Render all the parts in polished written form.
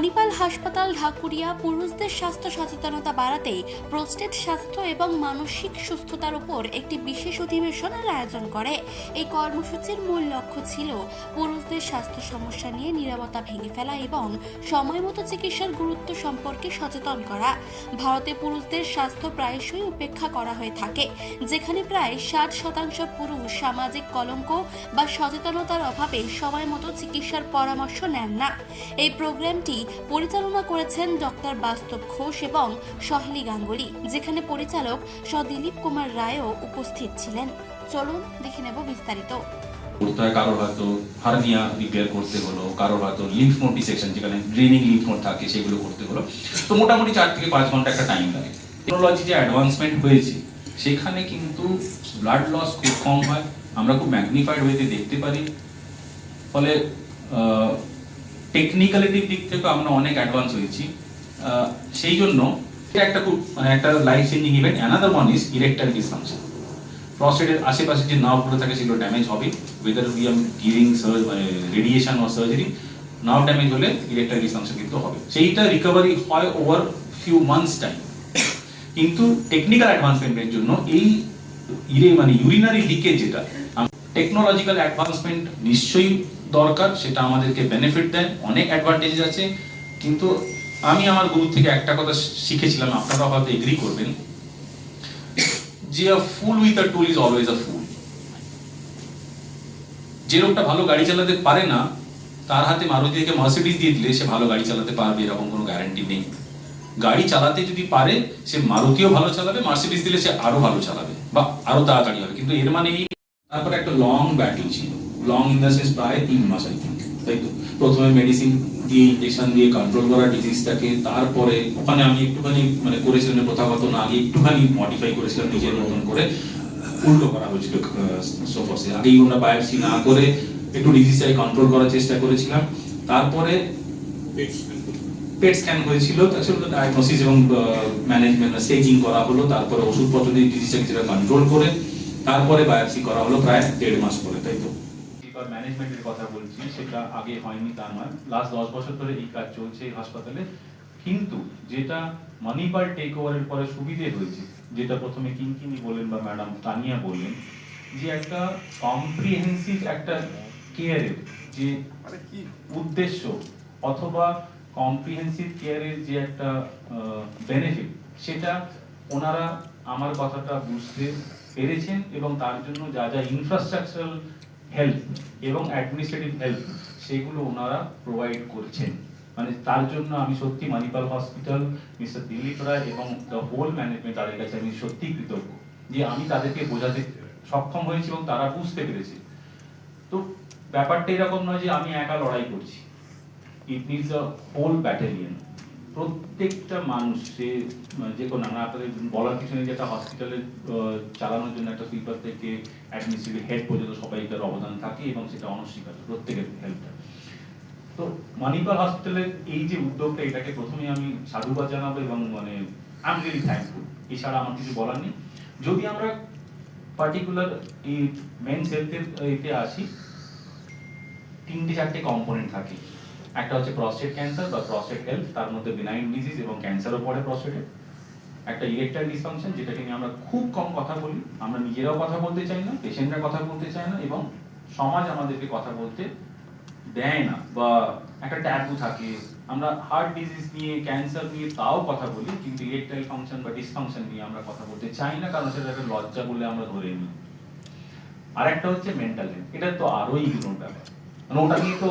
মণিপাল হাসপাতাল ঢাকুরিয়া পুরুষদের স্বাস্থ্য সচেতনতা বাড়াতে প্রোস্টেট স্বাস্থ্য এবং মানসিক সুস্থতার উপর একটি বিশেষ অধিবেশনের আয়োজন করে। এই কর্মসূচির মূল লক্ষ্য ছিল পুরুষদের স্বাস্থ্য সমস্যা নিয়ে নীরবতা ভেঙে ফেলা এবং সময়মতো চিকিৎসার গুরুত্ব সম্পর্কে সচেতন করা। ভারতে পুরুষদের স্বাস্থ্য প্রায়শই উপেক্ষা করা হয়ে থাকে, যেখানে প্রায় 60% পুরুষ সামাজিক কলঙ্ক বা সচেতনতার অভাবে সময়মতো চিকিৎসার পরামর্শ নেন না। এই প্রোগ্রামটি পরিচালনা করেছেন ডক্টর বাস্তব ঘোষ এবং সহেলি গাঙ্গুলি, যেখানে পরিচালক দিলীপ কুমার রায়ও উপস্থিত ছিলেন। চলুন দেখে নেব বিস্তারিত। করতে হয়, কারোর হয়তো হার্নিয়া রিপেয়ার করতে হলো, কারোর হয়তো লিম্ফ নোড ডিসেকশন যেখানে ড্রেনিং লিম্ফ নোড থাকে সেগুলো করতে হলো। তো মোটামুটি 4 থেকে 5 ঘন্টা একটা টাইম লাগে। টেকনোলজি যে অ্যাডভান্সমেন্ট হয়েছে সেখানে কিন্তু ব্লাড লস খুব কম হয়, আমরা খুব ম্যাগনিফাইড ওয়েতে দেখতে পারি। ফলে টেকনিক্যালিটির দিক থেকে আমরা অনেক অ্যাডভান্স হয়েছি। সেই জন্য এটা একটা খুব একটা life changing event. Another one is erectile dysfunction. প্রস্টেটের আশেপাশে যে নার্ভগুলো থাকে সেগুলো ড্যামেজ হবে, whether we are giving radiation or surgery. Nerve damage হলে ইরেকটাইল ডিসফাংশন কিন্তু হবে। সেইটা রিকভারি হয় ওভার ফিউ মান্থস টাইম। কিন্তু টেকনিক্যাল অ্যাডভান্সমেন্টের জন্য এই ইউরিনারি লিকেজ যেটা টেকনোলজিক্যাল অ্যাডভান্সমেন্ট নিশ্চয়ই দরকার, সেটা আমাদেরকে বেনিফিট দেয়, অনেক অ্যাডভান্টেজ আছে। কিন্তু আমি আমার গুরু থেকে একটা কথা শিখেছিলাম, আপনারা হয়তো এগ্রি করবেন, যে a fool with a tool is always a fool. যে লোকটা ভালো গাড়ি চালাতে পারে না, তার হাতে মারুতি থেকে মার্সিডিজ দিয়ে দিলে সে ভালো গাড়ি চালাতে পারবে এরকম কোনো গ্যারান্টি নেই। গাড়ি চালাতে যদি পারে সে মারুতিও ভালো চালাবে, মার্সিডিজ দিলে সে আরো ভালো চালাবে বা আরো তাড়াতাড়ি হবে। কিন্তু এর মানে এই তারপরে একটা লং ব্যাটল ছিল, লং ইন দ্য সেন্স প্রায় 3 মাস আই থিঙ্ক, তাই তো। প্রথমে মেডিসিন দিয়ে ইনজেকশন দিয়ে কন্ট্রোল করা ডিজিজটাকে, তারপরে ওখানে আমি একটুখানি করেছিলাম প্রথাগত না, আগে একটুখানি মডিফাই করেছিলাম নিজের মতন করে, উল্টো করা হয়েছিল সোফাসে। আগেই আমরা বায়োপসি না করে একটু ডিজিজটাকে কন্ট্রোল করার চেষ্টা করেছিলাম। তারপরে পেট স্ক্যান হয়েছিল, তাছাড়া ডায়াগনোসিস এবং ম্যানেজমেন্ট স্টেজিং করা হলো, তারপরে ওষুধপত্র দিয়ে ডিজিজটাকে যেটা কন্ট্রোল করে তারপরে বায়োপসি করা হলো প্রায় 1.5 মাস পরে, তাই তো। ম্যানেজমেন্টের কথা বলছি, সেটা আগে হয়নি তা নয়, লাস্ট 10 বছর ধরে এই কাজ চলছে এই হাসপাতালে। কিন্তু যেটা মণিপাল টেক ওভারের পরে সুবিধে হয়েছে, যেটা প্রথমে কিঙ্কিনি বললেন বা ম্যাডাম তানিয়া বললেন, যে একটা কম্প্রিহেন্সিভ একটা কেয়ারের যে উদ্দেশ্য অথবা কম্প্রিহেন্সিভ কেয়ারের যে একটা বেনিফিট, সেটা ওনারা আমার কথাটা বুঝতে পেরেছেন এবং তার জন্য যা যা ইনফ্রাস্ট্রাকচারাল হেল্প এবং অ্যাডমিনিস্ট্রেটিভ হেল্প সেগুলো ওনারা প্রোভাইড করছেন। মানে তার জন্য আমি সত্যি মণিপাল হসপিটাল, মিস্টার দিলীপ রায় এবং দ্য হোল ম্যানেজমেন্ট, তাদের কাছে আমি সত্যি কৃতজ্ঞ যে আমি তাদেরকে বোঝাতে সক্ষম হয়েছি এবং তারা বুঝতে পেরেছে। তো ব্যাপারটা এরকম নয় যে আমি একা লড়াই করছি, it needs a whole battalion. প্রত্যেকটা মানুষ, সে যে কোনো, আমরা আপনাদের বলার পিছনে যে একটা হসপিটালের চালানোর জন্য একটা সুইপার থেকে অ্যাডমিনিস্ট্রেটিভ হেড পর্যন্ত সবাইকার অবদান থাকে এবং সেটা অনস্বীকার্য, প্রত্যেকের হেল্পটা। তো মণিপাল হসপিটালের এই যে উদ্যোগটা, এটাকে প্রথমে আমি সাধুবাদ জানাবো এবং আই এম রিয়েলি থ্যাঙ্কফুল। এছাড়া আমার কিছু বলার নেই। যদি আমরা পার্টিকুলার এই মেন্স হেলথের এতে আসি, 3-4টে কম্পোনেন্ট থাকে। একটা হচ্ছে প্রস্টেট ক্যান্সার বা প্রস্টেট হেলথ, তার মধ্যে বিনাইন ডিজিজ এবং ক্যান্সারও পড়ে প্রস্টেটে। একটা ইরেকটাইল ডিসফাংশন, যেটাকে নিয়ে আমরা খুব কম কথা বলি, আমরা নিজেরাও কথা বলতে চাই না, পেশেন্টরা কথা বলতে চায় না এবং সমাজ আমাদেরকে কথা বলতে দেয় না, বা একটা ট্যাবু থাকে। আমরা হার্ট ডিজিজ নিয়ে, ক্যান্সার নিয়ে তাও কথা বলি, কিন্তু ইরেকটাইল ফাংশন বা ডিসফাংশন নিয়ে আমরা কথা বলতে চাই না, কারণ সেটা একটা লজ্জা বলে আমরা ধরে নিই। আর একটা হচ্ছে মেন্টাল হেলথ, এটা তো আরোই ইগনোর ব্যাপার, মানে ওটা নিয়ে তো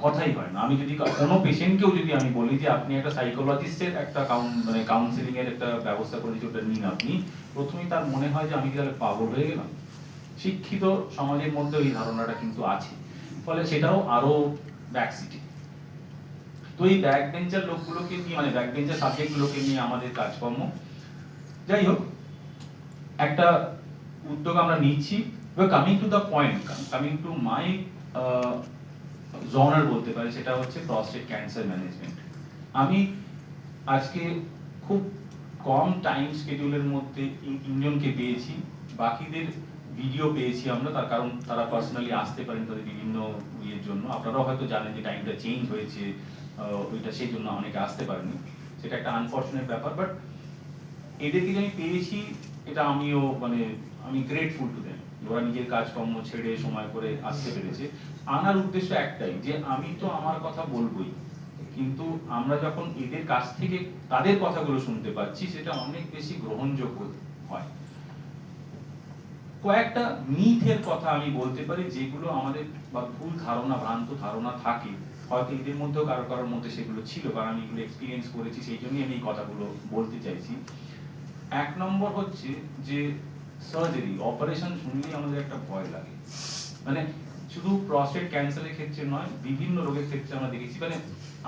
কথাই হয় না। আমি যদি কোনো পেশেন্টকেও যদি আমি বলি যে আপনি একটা সাইকোলজিস্টের একটা কাউন্সিলিং এর একটা ব্যবস্থা করে দিচ্ছি, ওটা নিন আপনি, প্রথমেই তার মনে হয় যে আমি কি তাহলে পাগল হয়ে গেলাম। শিক্ষিত সমাজের মধ্যে এই ধারণাটা কিন্তু আছে, ফলে সেটাও আরো ব্যাকসিটি। তো এই ব্যাক বেঞ্চার লোকগুলোকে নিয়ে, ব্যাক বেঞ্চার সাবজেক্টগুলোকে নিয়ে আমাদের কাজকর্ম। যাই হোক, একটা উদ্যোগ আমরা নিচ্ছি। Coming to the point, coming to my genre বলতে পারি, সেটা হচ্ছে প্রস্টেট ক্যান্সার ম্যানেজমেন্ট। আমি আজকে খুব কম টাইম স্কেডিউলের মধ্যে 3 জনকে পেয়েছি, বাকিদের ভিডিও পেয়েছি আমরা, তার কারণ তারা পার্সোনালি আসতে পারেন তাদের বিভিন্ন ইয়ের জন্য। আপনারাও হয়তো জানেন যে টাইমটা চেঞ্জ হয়েছে, ওইটা সেই জন্য অনেকে আসতে পারেনি, সেটা একটা আনফর্চুনেট ব্যাপার। বাট এদেরকে যে আমি পেয়েছি এটা আমিও মানে আমি গ্রেটফুল টু দেম, ওরা নিজের কাজকর্ম ছেড়ে সময় করে আসতে পেরেছে। আনার উদ্দেশ্য একটাই যে আমি তো আমার কথা বলবোই, কিন্তু আমরা যখন এদের কাছ থেকে তাদের কথাগুলো শুনতে পাচ্ছি সেটা অনেক বেশি গ্রহণযোগ্য হয়। কয়েকটা মিথের কথা আমি বলতে পারি যেগুলো আমাদের বা ভুল ধারণা, ভ্রান্ত ধারণা থাকে, হয়তো এদের মধ্যেও কারো কারোর মধ্যে সেগুলো ছিল, কারণ আমি এগুলো এক্সপিরিয়েন্স করেছি, সেই জন্যই আমি এই কথাগুলো বলতে চাইছি। এক নম্বর হচ্ছে যে সার্জারি, অপারেশন শুনলেই আমাদের একটা ভয় লাগে। মানে শুধু প্রস্টেট ক্যান্সারের ক্ষেত্রে নয়, বিভিন্ন রোগের ক্ষেত্রে আমরা দেখেছি। মানে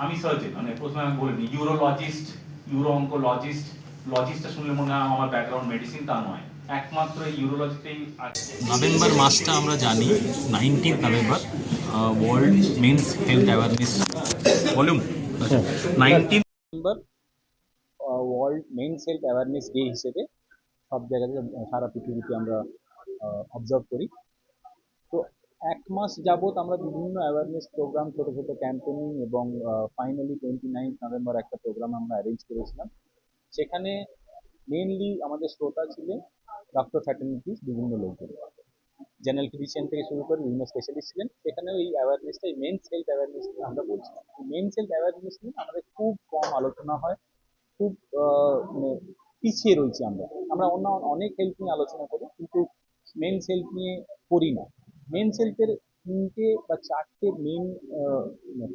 আমি সার্জন, মানে প্রথমে আমি বলিনি ইউরোলজিস্ট, ইউরো অঙ্কোলজিস্ট, লজিস্টটা শুনলে মনে হয় আমার ব্যাকগ্রাউন্ড মেডিসিন, তা নয়, একমাত্র এই ইউরোলজিতেই আছে। নভেম্বর মাসটা আমরা জানি 19 November world men's health awareness volume 19 November world men's health awareness day হিসেবে সব জায়গাতে সারা পৃথিবীতে আমরা অবজার্ভ করি। তো এক মাস যাবত আমরা বিভিন্ন অ্যাওয়ারনেস প্রোগ্রাম, ছোটো ছোটো ক্যাম্পেনিং এবং ফাইনালি 29 নভেম্বর একটা প্রোগ্রাম আমরা অ্যারেঞ্জ করেছিলাম। সেখানে মেনলি আমাদের শ্রোতা ছিলেন ডক্টর ফ্যাটার্নিটিস, বিভিন্ন লোকজন, জেনারেল ফিজিশিয়ান থেকে শুরু করে বিভিন্ন স্পেশালিস্ট ছিলেন। সেখানেও এই অ্যাওয়ারনেসটা, এই মেন্স হেলথ অ্যাওয়ারনেস নিয়ে আমরা বলছিলাম। মেন্স হেলথ অ্যাওয়ারনেস নিয়ে আমাদের খুব কম আলোচনা হয়, খুব মানে পিছিয়ে রয়েছি আমরা। আমরা অন্য অনেক হেলথ নিয়ে আলোচনা করি, কিন্তু মেন্স হেলথ নিয়ে করি না। মেন্স হেলথের তিনটে বা চারটে মেন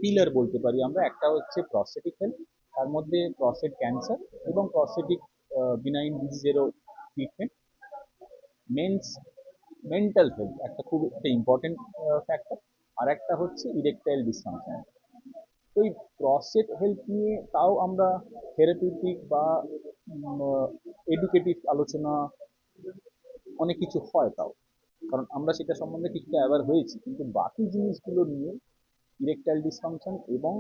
পিলার বলতে পারি আমরা। একটা হচ্ছে প্রস্টেটিক হেলথ, তার মধ্যে প্রস্টেট ক্যান্সার এবং প্রস্টেটিক বিনাইন ডিজিজেরও ট্রিটমেন্ট। মেন্স মেন্টাল হেলথ একটা খুব একটা ইম্পর্টেন্ট ফ্যাক্টর। আর একটা হচ্ছে ইরেকটাইল ডিসফাংশন। তো এই প্রস্টেট হেলথ নিয়ে তাও আমরা থেরাপিউটিক বা এডুকেটিভ আলোচনা অনেক কিছু হয়, তাও কারণ আমরা সেটা সম্বন্ধে কিছুটা অ্যাওয়ার হয়েছি, কিন্তু বাকি জিনিসগুলো নিয়ে, ইরেকটাইল ডিসফাংশন এবং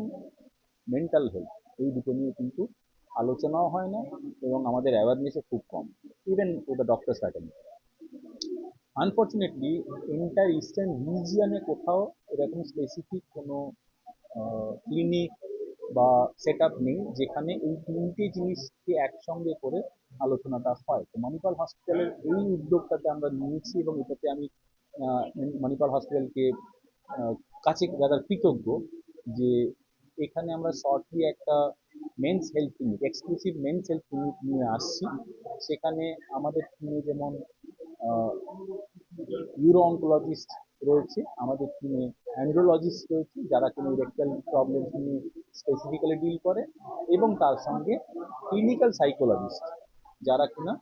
মেন্টাল হেলথ, এই দুটো নিয়ে কিন্তু আলোচনাও হয় না এবং আমাদের অ্যাওয়ারনেসও খুব কম, even with the doctors fraternity. Unfortunately enter eastern রিজিয়নে কোথাও এরকম স্পেসিফিক কোনো ক্লিনিক বা সেট আপ নেই যেখানে এই তিনটে জিনিসকে একসঙ্গে করে আলোচনাটা হয়। তো মণিপাল হসপিটালের এই উদ্যোগটাতে আমরা নিয়েছি এবং এটাতে আমি মণিপাল হসপিটালকে কাছে যারা কৃতজ্ঞ যে এখানে আমরা শর্টলি একটা men's health clinic, exclusive men's health clinic নিয়ে আসছি। সেখানে আমাদের টিমে যেমন ইউরো অঙ্কোলজিস্ট রয়েছে, আমাদের টিমে অ্যান্ড্রোলজিস্ট রয়েছে যারা কোনো ইরেকটাইল প্রবলেম নিয়ে স্পেসিফিক্যালি ডিল করে, এবং তার সঙ্গে ক্লিনিক্যাল সাইকোলজিস্ট যারা কিনা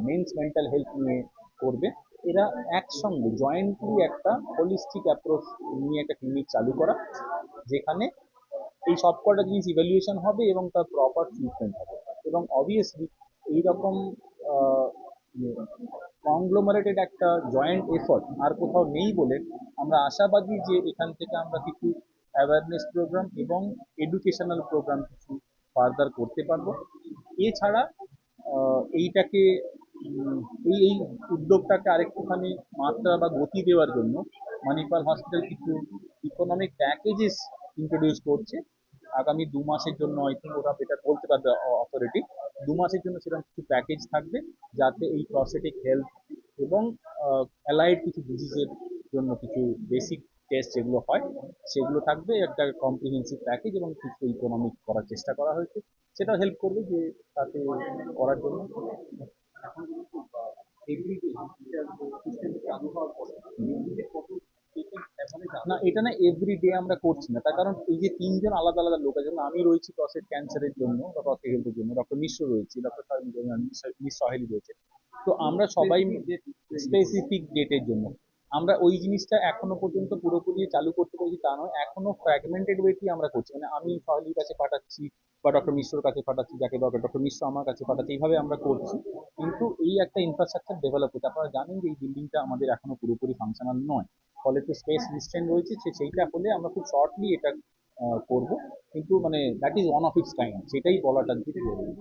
মেন্স মেন্টাল হেলথ নিয়ে করবে। এরা একসঙ্গে জয়েন্টলি একটা হোলিস্টিক অ্যাপ্রোচ নিয়ে একটা ক্লিনিক চালু করা, যেখানে এই সবকটা জিনিস ইভ্যালুয়েশন হবে এবং তার প্রপার ট্রিটমেন্ট হবে। এবং অবভিয়াসলি এইরকম কংগ্লোমারেটেড একটা জয়েন্ট এফর্ট আর কোথাও নেই বলে আমরা আশাবাদী যে এখান থেকে আমরা কিছু অ্যাওয়ারনেস প্রোগ্রাম এবং এডুকেশনাল প্রোগ্রাম কিছু ফার্দার করতে পারবো। এছাড়া এইটাকে এই এই উদ্যোগটাকে আরেকটুখানি মাত্রা বা গতি দেওয়ার জন্য মণিপাল হসপিটাল কিছু ইকোনমিক প্যাকেজেস ইন্ট্রোডিউস করছে আগামী 2 মাসের জন্য। আই থিঙ্ক ওরা এটা বলতে পারবে অথরিটি, 2 মাসের জন্য সেরকম কিছু প্যাকেজ থাকবে যাতে এই প্রসেটিক হেলথ এবং অ্যালাইড কিছু ডিজিজের জন্য কিছু বেসিক টেস্ট যেগুলো হয় সেগুলো থাকবে, একটা কম্প্রিহেন্সিভ প্যাকেজ, এবং কিছু ইকোনমিক করার চেষ্টা করা হয়েছে। সেটা হেল্প করবে যে তাতে করার জন্য। না, এটা না এভরিডে আমরা করছি না, তার কারণ এই যে তিনজন আলাদা আলাদা লোক আছে, আমি রয়েছি প্রস্টেট ক্যান্সারের জন্য বা প্রস্টেট হেলথের জন্য, ডক্টর মিশ্র রয়েছে, ডক্টর মিস সহেলি রয়েছে। তো আমরা সবাই স্পেসিফিক ডেটের জন্য আমরা ওই জিনিসটা এখনো পর্যন্ত পুরোপুরি চালু করতে পেরেছি তা নয়, এখনো ফ্র্যাগমেন্টেড ওয়েটি আমরা করছি। মানে আমি সহেলির কাছে পাঠাচ্ছি বা ডক্টর মিশ্রর কাছে পাঠাচ্ছি, যাকে দরকার ডক্টর মিশ্র আমার কাছে পাঠাচ্ছি, এইভাবে আমরা করছি। কিন্তু এই একটা ইনফ্রাস্ট্রাকচার ডেভেলপ হচ্ছে। আপনারা জানেন যে এই বিল্ডিংটা আমাদের এখনো পুরোপুরি ফাংশনাল নয়, ফলে একটু স্পেস রিস্ট্রেন্ট রয়েছে। সেইটা হলে আমরা খুব শর্টলি এটা করব, কিন্তু মানে that is one of its kind, সেটাই বলাটা যদি জরুরি।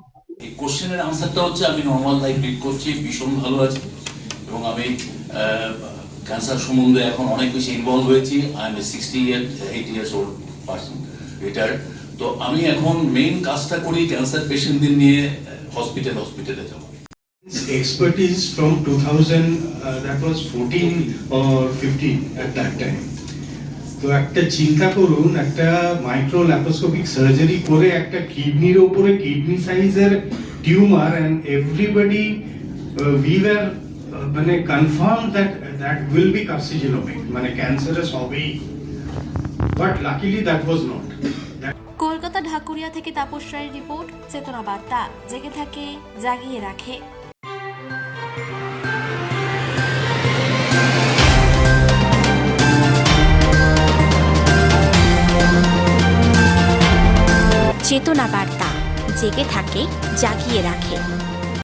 এই কোশ্চেনের আনসারটা হচ্ছে আমি নর্মাল লাইফ লিড করছি, ভীষণ ভালো আছি, এবং আমি ক্যান্সার সম্বন্ধে এখন অনেক বেশি ইনভলভ হয়েছি। I M A 68 years old person, retired. তো আমি এখন মেইন কাজটা করি ক্যান্সার পেশেন্টদের নিয়ে হসপিটালে যাব। Expertise from 2000, that was 14 or 15 at that time. তো একটা চিন্তা করুন, একটা মাইক্রো ল্যাপারোস্কোপিক সার্জারি করে একটা কিডনির উপরে কিডনি সাইজের tumour, and everybody we were মানে confirm that will be carcinogenic, মানে ক্যান্সারাস হবেই, but luckily that was not. Kolkata Dhakuria থেকে তাপস রায়ের রিপোর্ট, চেতনা বার্তা, জেগে থাকে জাগিয়ে রাখে। চেতনা বার্তা, জেগে থাকে জাগিয়ে রাখে।